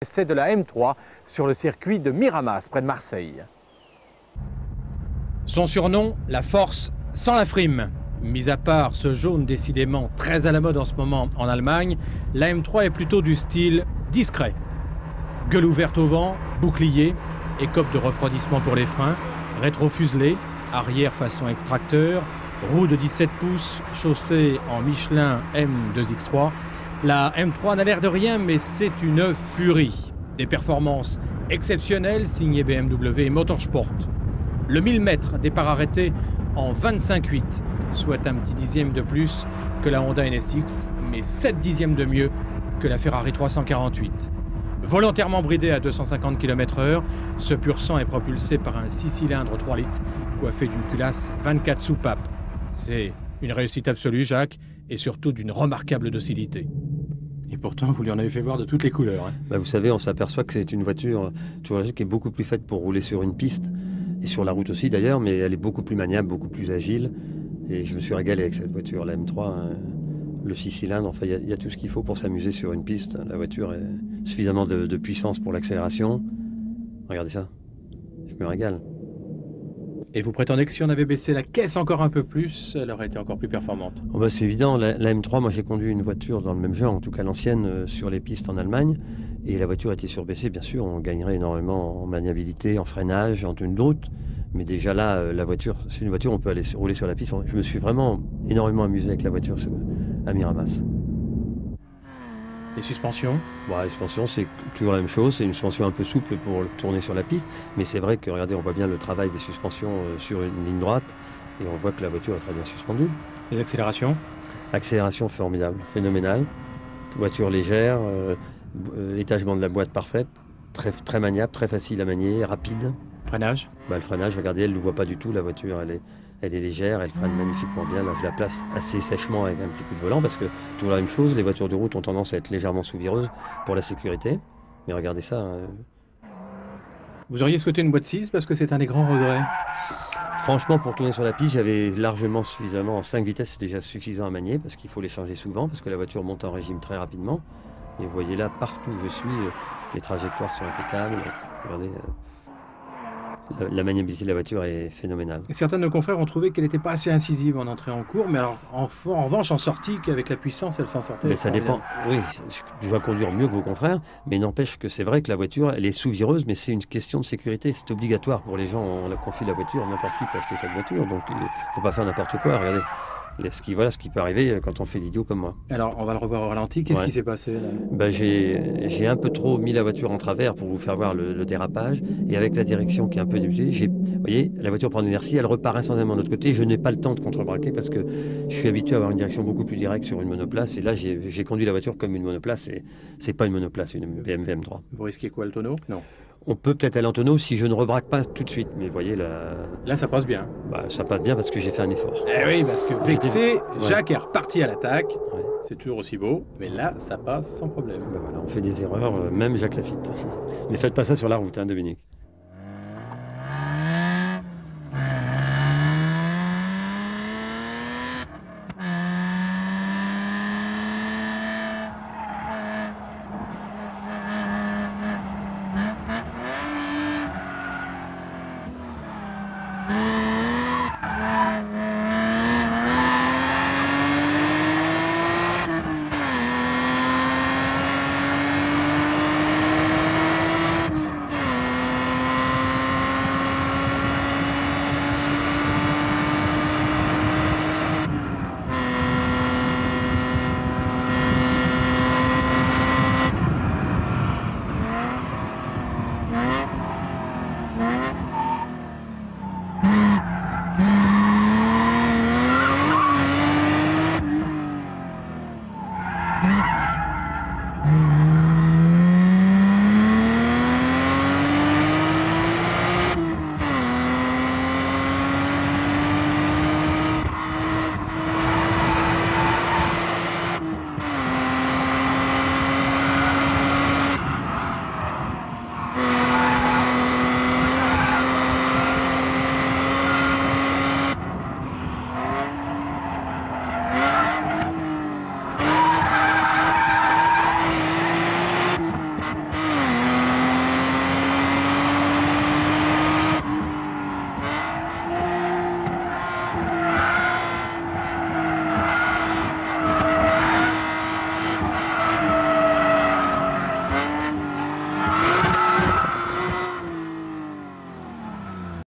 C'est de la M3 sur le circuit de Miramas, près de Marseille. Son surnom, la force sans la frime. Mis à part ce jaune décidément très à la mode en ce moment en Allemagne, la M3 est plutôt du style discret. Gueule ouverte au vent, bouclier, écope de refroidissement pour les freins, rétro-fuselé, arrière façon extracteur, roue de 17 pouces, chaussée en Michelin M2X3. La M3 n'a l'air de rien, mais c'est une furie. Des performances exceptionnelles signées BMW et Motorsport. Le 1000 mètres, départ arrêté en 25,8, soit un petit dixième de plus que la Honda NSX, mais 7 dixièmes de mieux que la Ferrari 348. Volontairement bridé à 250 km/h, ce pur sang est propulsé par un 6 cylindres 3 litres, coiffé d'une culasse 24 soupapes. C'est une réussite absolue, Jacques, et surtout d'une remarquable docilité. Et pourtant, vous lui en avez fait voir de toutes les couleurs. Hein. Vous savez, on s'aperçoit que c'est une voiture qui est beaucoup plus faite pour rouler sur une piste, et sur la route aussi d'ailleurs, mais elle est beaucoup plus maniable, beaucoup plus agile. Et je me suis régalé avec cette voiture, la M3, hein, le 6 cylindres, enfin il y a tout ce qu'il faut pour s'amuser sur une piste. La voiture a suffisamment de puissance pour l'accélération. Regardez ça, je me régale. Et vous prétendez que si on avait baissé la caisse encore un peu plus, elle aurait été encore plus performante? C'est évident, la M3, moi j'ai conduit une voiture dans le même genre, en tout cas l'ancienne, sur les pistes en Allemagne, et la voiture était surbaissée, bien sûr, on gagnerait énormément en maniabilité, en freinage, en tenue de route, mais déjà là, la voiture, c'est une voiture, on peut aller rouler sur la piste. Je me suis vraiment énormément amusé avec la voiture à Miramas. Les suspensions? Les suspensions, c'est toujours la même chose. C'est une suspension un peu souple pour tourner sur la piste. Mais c'est vrai que, regardez, on voit bien le travail des suspensions sur une ligne droite. Et on voit que la voiture est très bien suspendue. Les accélérations? Accélération formidable, phénoménale. Voiture légère, étagement de la boîte parfaite. Très maniable, très facile à manier, rapide. Freinage? Le freinage, regardez, elle ne le voit pas du tout. La voiture, elle est légère, elle freine magnifiquement bien. Là, je la place assez sèchement avec un petit coup de volant parce que toujours la même chose, les voitures de route ont tendance à être légèrement sous-vireuses pour la sécurité. Mais regardez ça. Vous auriez souhaité une boîte 6 parce que c'est un des grands regrets? Franchement, pour tourner sur la piste, j'avais largement suffisamment. En 5 vitesses, c'est déjà suffisant à manier parce qu'il faut les changer souvent parce que la voiture monte en régime très rapidement. Et vous voyez là, partout où je suis, les trajectoires sont impeccables. Regardez. La maniabilité de la voiture est phénoménale. Et certains de nos confrères ont trouvé qu'elle n'était pas assez incisive en entrée en cours, mais alors en revanche en sortie, qu'avec la puissance, elle s'en sortait. Mais ça dépend. Oui, je dois conduire mieux que vos confrères, mais n'empêche que c'est vrai que la voiture, elle est sous-vireuse, mais c'est une question de sécurité. C'est obligatoire pour les gens. On la confie la voiture, n'importe qui peut acheter cette voiture, donc il ne faut pas faire n'importe quoi. Regardez. Ce qui peut arriver quand on fait l'idiot comme moi. Alors, on va le revoir au ralenti. Qu'est-ce qui s'est passé là? J'ai un peu trop mis la voiture en travers pour vous faire voir le dérapage. Et avec la direction qui est un peu déviée, vous voyez, la voiture prend de l'inertie, elle repart instantanément de l'autre côté. Je n'ai pas le temps de contrebraquer parce que je suis habitué à avoir une direction beaucoup plus directe sur une monoplace. Et là, j'ai conduit la voiture comme une monoplace. Et c'est pas une monoplace, une BMW M3. Vous risquez quoi, le tonneau? Non. On peut peut-être aller en tonneau si je ne rebraque pas tout de suite. Mais vous voyez, là, ça passe bien. Ça passe bien parce que j'ai fait un effort. Eh oui, parce que vexé, Jacques est reparti à l'attaque. Ouais. C'est toujours aussi beau, mais là, ça passe sans problème. Voilà, on fait des erreurs, même Jacques Lafitte. Mais faites pas ça sur la route, Dominique.